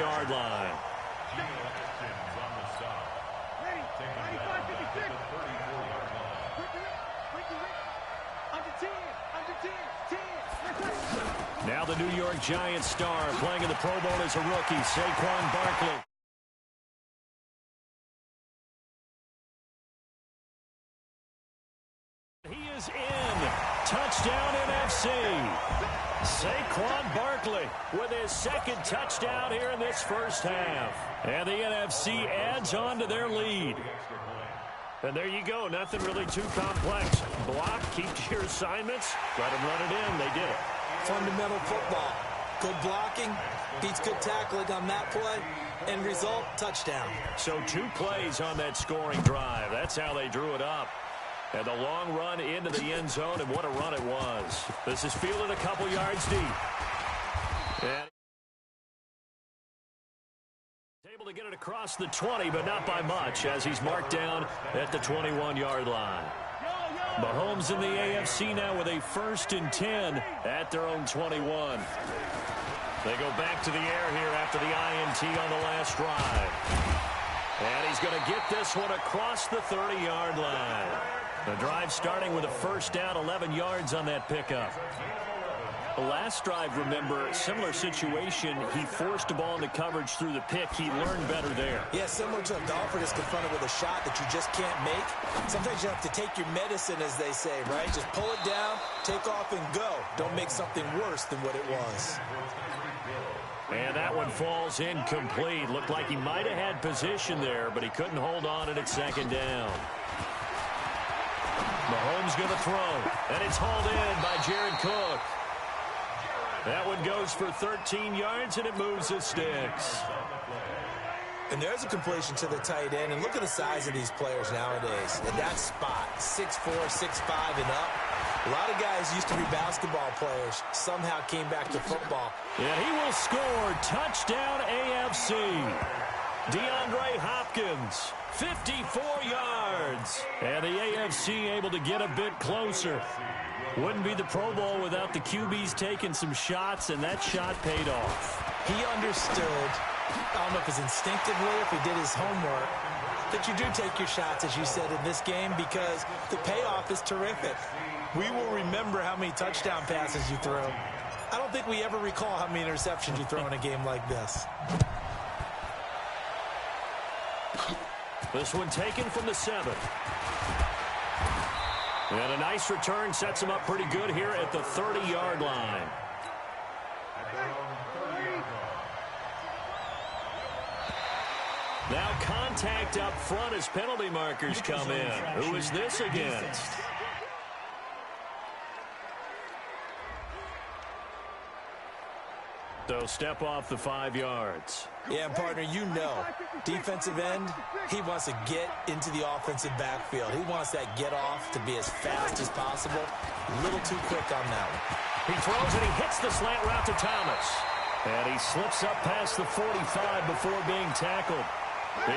34-yard line. Now the New York Giants star playing in the Pro Bowl as a rookie, Saquon Barkley. He is in. Touchdown NFC. Saquon Barkley with his second touchdown here in this first half. And the NFC adds on to their lead. And there you go. Nothing really too complex. Block, keep to your assignments. Let them run it in. They did it. Fundamental football. Good blocking beats good tackling on that play. End result, touchdown. So 2 plays on that scoring drive. That's how they drew it up. And the long run into the end zone, and what a run it was. This is fielded a couple yards deep. And able to get it across the 20, but not by much, as he's marked down at the 21-yard line. Mahomes in the AFC now with a 1st and 10 at their own 21. They go back to the air here after the INT on the last drive. And he's going to get this one across the 30-yard line. The drive starting with a first down, 11 yards on that pickup. The last drive, remember, similar situation. He forced the ball into coverage through the pick. He learned better there. Yeah, similar to a golfer that's confronted with a shot that you just can't make. Sometimes you have to take your medicine, as they say, right? Just pull it down, take off, and go. Don't make something worse than what it was. And that one falls incomplete. Looked like he might have had position there, but he couldn't hold on at its second down. Mahomes going to throw, and it's hauled in by Jared Cook. That one goes for 13 yards, and it moves the sticks. And there's a completion to the tight end. And look at the size of these players nowadays. At that spot, 6'4", 6'5", and up. A lot of guys used to be basketball players. Somehow came back to football. And he will score. Touchdown AFC. DeAndre Hopkins, 54 yards. And the AFC able to get a bit closer. Wouldn't be the Pro Bowl without the QBs taking some shots, and that shot paid off. He understood, I don't know if it's instinctively, if he did his homework, that you do take your shots, as you said, in this game, because the payoff is terrific. We will remember how many touchdown passes you throw. I don't think we ever recall how many interceptions you throw in a game like this. This one taken from the 7. And a nice return sets him up pretty good here at the 30-yard line. Now contact up front as penalty markers come in. Who is this against? So step off the 5 yards. Yeah, partner, you know, defensive end, he wants to get into the offensive backfield. He wants that get off to be as fast as possible. A little too quick on that one. He throws and he hits the slant route to Thomas. And he slips up past the 45 before being tackled.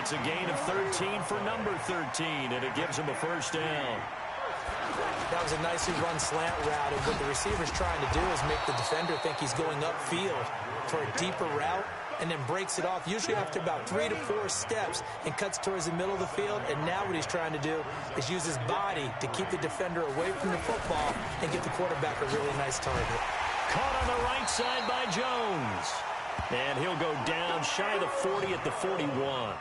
It's a gain of 13 for number 13, and it gives him a first down. That was a nicely run slant route, and what the receiver's trying to do is make the defender think he's going upfield for a deeper route, and then breaks it off, usually after about 3 to 4 steps, and cuts towards the middle of the field. And now what he's trying to do is use his body to keep the defender away from the football and get the quarterback a really nice target. Caught on the right side by Jones. And he'll go down shy of the 40 at the 41.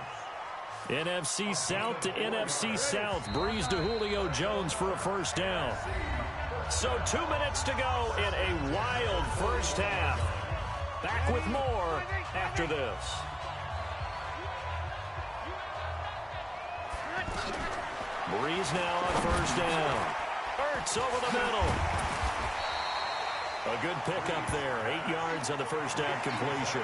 NFC South to NFC South. Breeze to Julio Jones for a first down. So 2 minutes to go in a wild first half. Back with more after this. Breeze now on first down. Ertz over the middle. A good pickup there. 8 yards on the first down completion.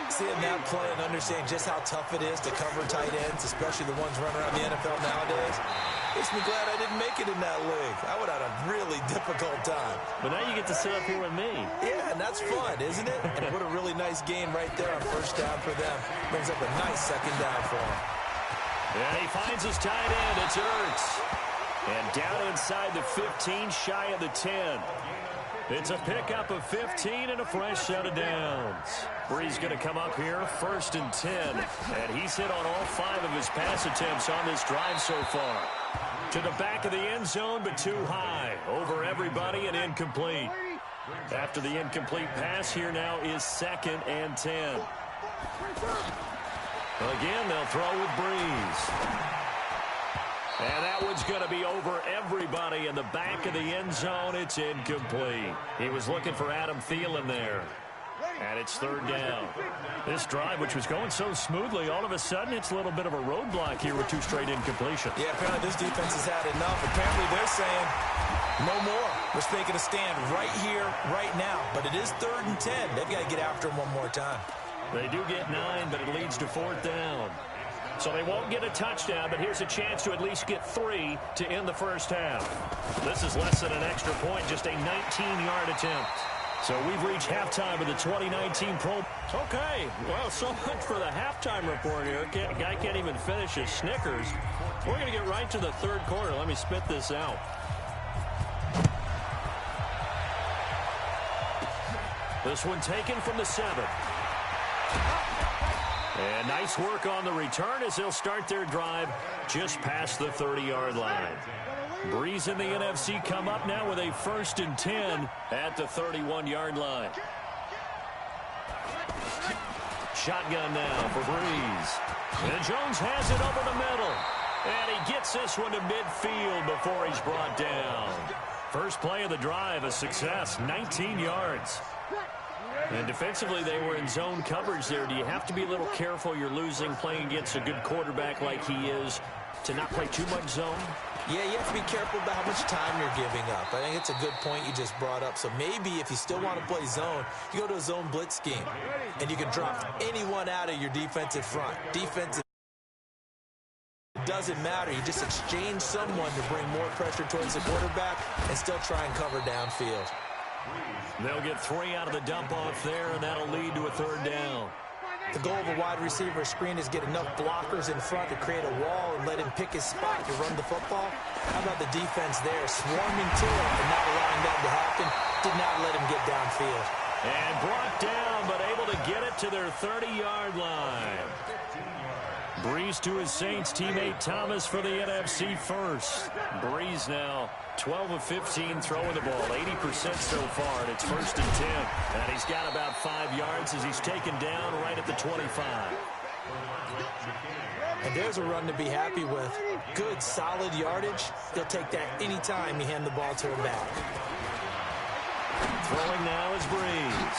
Seeing that play and understanding just how tough it is to cover tight ends, especially the ones running around the NFL nowadays, makes me glad I didn't make it in that league. I would have had a really difficult time. But now you get to sit up here with me. Yeah, and that's fun, isn't it? And what a really nice game right there on first down for them. Brings up a nice second down for him. And he finds his tight end. It's Ertz. And down inside the 15, shy of the 10. It's a pickup of 15 and a fresh set of downs. Bree's going to come up here, 1st and 10. And he's hit on all 5 of his pass attempts on this drive so far. To the back of the end zone, but too high. Over everybody and incomplete. After the incomplete pass, here now is 2nd and 10. Again, they'll throw with Brees. And that one's going to be over everybody in the back of the end zone. It's incomplete. He was looking for Adam Thielen there. And it's 3rd down. This drive, which was going so smoothly, all of a sudden it's a little bit of a roadblock here with 2 straight incompletions. Yeah, apparently this defense has had enough. Apparently they're saying no more. We're taking a stand right here, right now. But it is 3rd and 10. They've got to get after him one more time. They do get 9, but it leads to 4th down. So they won't get a touchdown, but here's a chance to at least get 3 to end the first half. This is less than an extra point, just a 19-yard attempt. So we've reached halftime of the 2019 Pro. Okay, well, so much for the halftime report here. Guy can't even finish his Snickers. We're going to get right to the 3rd quarter. Let me spit this out. This one taken from the 7. And nice work on the return as they'll start their drive just past the 30-yard line. Brees and the NFC come up now with a 1st and 10 at the 31-yard line. Shotgun now for Brees. And Jones has it over the middle. And he gets this one to midfield before he's brought down. First play of the drive, a success, 19 yards. And defensively, they were in zone coverage there. Do you have to be a little careful? You're losing, playing against a good quarterback like he is, to not play too much zone? Yeah, you have to be careful about how much time you're giving up. I think it's a good point you just brought up. So maybe if you still want to play zone, you go to a zone blitz scheme, and you can drop anyone out of your defensive front. Defensive doesn't matter. You just exchange someone to bring more pressure towards the quarterback and still try and cover downfield. They'll get 3 out of the dump-off there, and that'll lead to a 3rd down. The goal of a wide receiver screen is get enough blockers in front to create a wall and let him pick his spot to run the football. How about the defense there, swarming to him and not allowing that to happen? Did not let him get downfield. And brought down, but able to get it to their 30-yard line. Brees to his Saints teammate Thomas for the NFC first. Brees now 12 of 15 throwing the ball, 80% so far, and it's 1st and 10. And he's got about 5 yards as he's taken down right at the 25. And there's a run to be happy with. Good, solid yardage. They'll take that anytime you hand the ball to him back. Throwing now is Brees.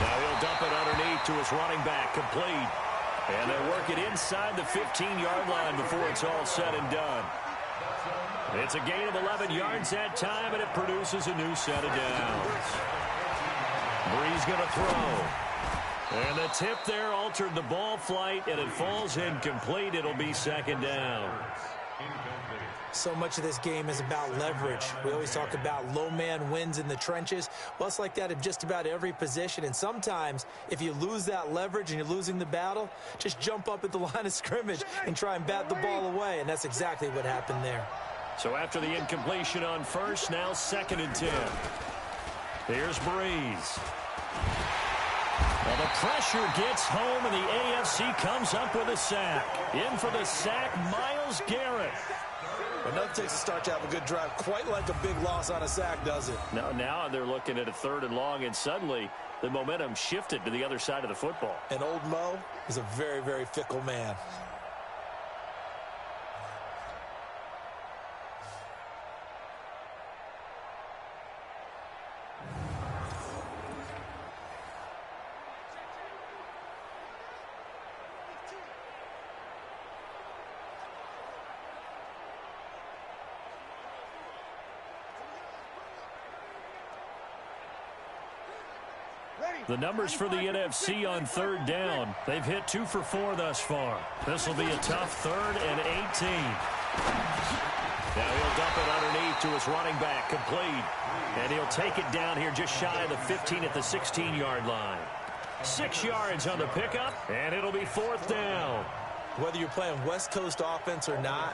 Now he'll dump it underneath to his running back, complete. And they'll work it inside the 15-yard line before it's all said and done. It's a gain of 11 yards that time, and it produces a new set of downs. Brees going to throw. And the tip there altered the ball flight, and it falls incomplete. It'll be 2nd down. So much of this game is about leverage. We always talk about low man wins in the trenches. Well, it's like that in just about every position. And sometimes, if you lose that leverage and you're losing the battle, just jump up at the line of scrimmage and try and bat the ball away. And that's exactly what happened there. So after the incompletion on 1st, now 2nd and 10. Here's Brees. Well, the pressure gets home, and the AFC comes up with a sack. In for the sack, Myles Garrett. But nothing takes a start to have a good drive, quite like a big loss on a sack, does it? Now they're looking at a 3rd and long, and suddenly the momentum shifted to the other side of the football. And old Mo is a very, very fickle man. The numbers for the NFC on 3rd down. They've hit 2 for 4 thus far. This will be a tough 3rd and 18. Now he'll dump it underneath to his running back, complete. And he'll take it down here just shy of the 15 at the 16-yard line. 6 yards on the pickup, and it'll be 4th down. Whether you're playing West Coast offense or not,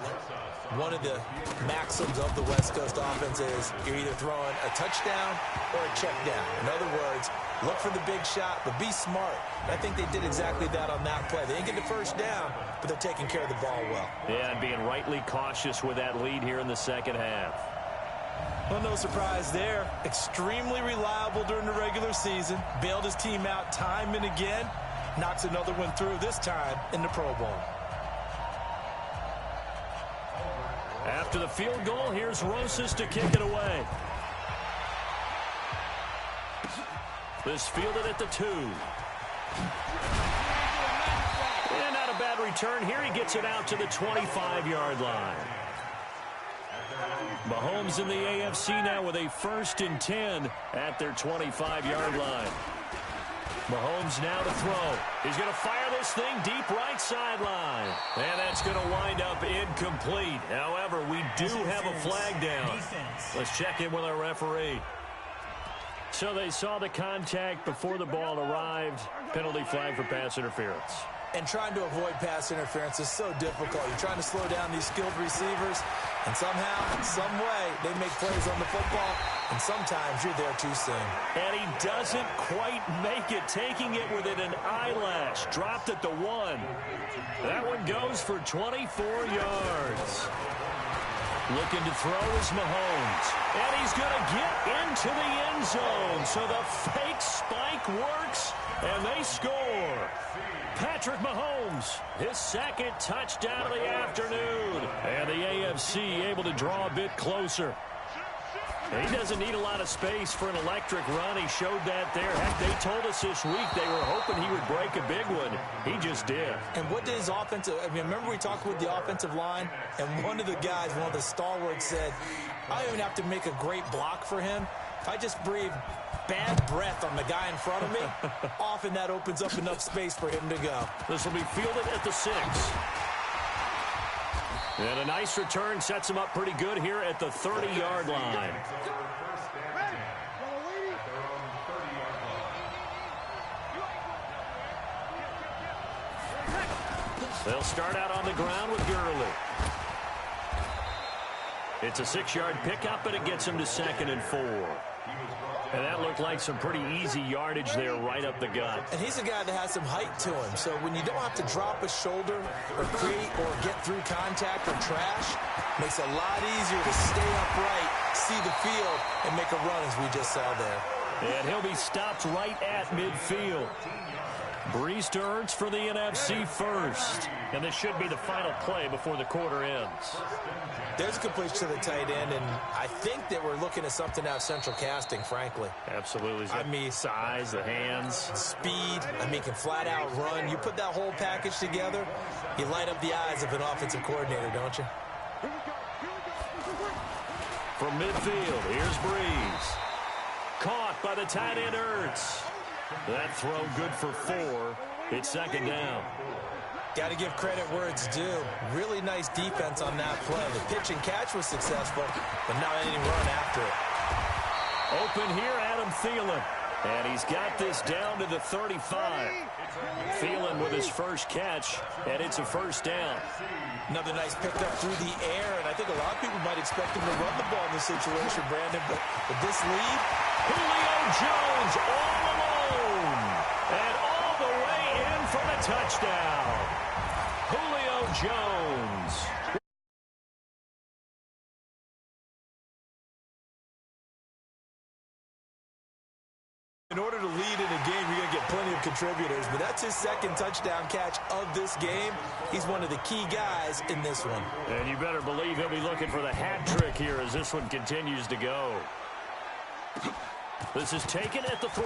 one of the maxims of the West Coast offense is you're either throwing a touchdown or a check down. In other words, look for the big shot, but be smart. I think they did exactly that on that play. They didn't get the first down, but they're taking care of the ball well. Yeah, and being rightly cautious with that lead here in the second half. Well, no surprise there. Extremely reliable during the regular season. Bailed his team out time and again. Knocks another one through, this time in the Pro Bowl. After the field goal, here's Rosas to kick it away. This fielded at the 2. And not a bad return here. He gets it out to the 25-yard line. Mahomes in the AFC now with a 1st and 10 at their 25-yard line. Mahomes now to throw. He's going to fire this thing deep right sideline. And that's going to wind up incomplete. However, we do have a flag down. Let's check in with our referee. So they saw the contact before the ball arrived. Penalty flag for pass interference. And trying to avoid pass interference is so difficult. You're trying to slow down these skilled receivers, and somehow, some way, they make plays on the football, and sometimes you're there too soon. And he doesn't quite make it, taking it within an eyelash. Dropped at the 1. That one goes for 24 yards. Looking to throw is Mahomes. And he's going to get into the end zone. So the fake spike works, and they score. Patrick Mahomes, his 2nd touchdown of the afternoon. And the AFC able to draw a bit closer. He doesn't need a lot of space for an electric run. He showed that there. Heck, they told us this week they were hoping he would break a big one. He just did. And what did his offensive, remember we talked with the offensive line, and one of the guys, one of the stalwarts said, I don't even have to make a great block for him. If I just breathe bad breath on the guy in front of me, often that opens up enough space for him to go. This will be fielded at the 6. And a nice return sets him up pretty good here at the 30-yard line. They'll start out on the ground with Gurley. It's a 6-yard pickup, but it gets him to 2nd and 4. And that looked like some pretty easy yardage there right up the gut. And he's a guy that has some height to him. So when you don't have to drop a shoulder or create or get through contact or trash, makes it a lot easier to stay upright, see the field, and make a run as we just saw there. And he'll be stopped right at midfield. Brees to Ertz for the NFC first. And this should be the final play before the quarter ends. There's a completion to the tight end, and I think that we're looking at something out of central casting, frankly. Absolutely. I mean, size, the hands. Speed. Can flat out run. You put that whole package together, you light up the eyes of an offensive coordinator, don't you? From midfield, here's Brees. Caught by the tight end, Ertz. That throw good for 4. It's 2nd down. Got to give credit where it's due. Really nice defense on that play. The pitch and catch was successful, but not any run after it. Open here, Adam Thielen. And he's got this down to the 35. Thielen with his first catch, and it's a 1st down. Another nice pickup through the air, and I think a lot of people might expect him to run the ball in this situation, Brandon, but with this lead, Julio Jones all alone, and all the way in for the touchdown. Julio Jones. In order to lead in a game, you're going to get plenty of contributors, but that's his 2nd touchdown catch of this game. He's one of the key guys in this one. And you better believe he'll be looking for the hat trick here as this one continues to go. This is taken at the 3.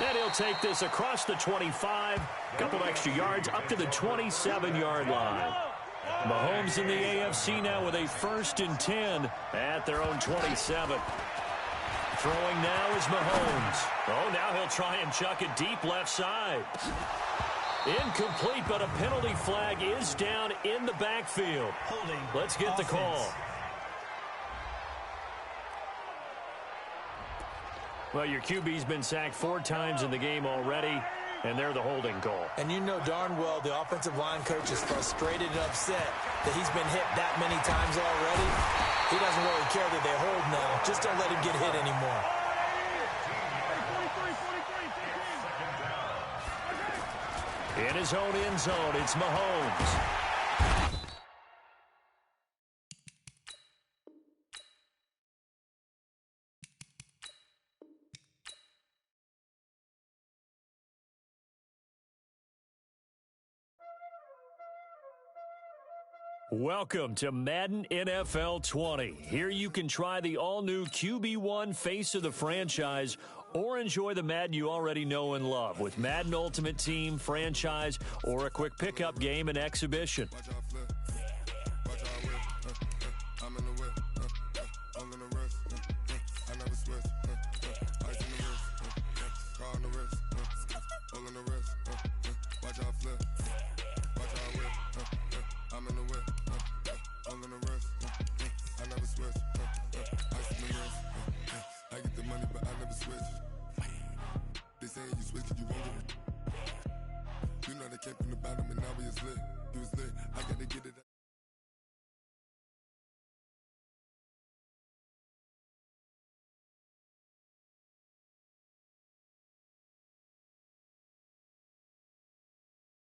And he'll take this across the 25. Couple extra yards up to the 27-yard line. Mahomes in the AFC now with a 1st and 10 at their own 27. Throwing now is Mahomes. Oh, now he'll try and chuck it deep left side. Incomplete, but a penalty flag is down in the backfield. Let's get the call. Well, your QB's been sacked 4 times in the game already. and they're the holding call. And you know darn well the offensive line coach is frustrated and upset that he's been hit that many times already. He doesn't really care that they hold now. Just don't let him get hit anymore. In his own end zone, it's Mahomes. Welcome to Madden NFL 20. Here you can try the all-new QB1 face of the franchise or enjoy the Madden you already know and love with Madden Ultimate Team, franchise, or a quick pickup game and exhibition. You know they came from the bottom and now we is lit. You was lit. I gotta get it.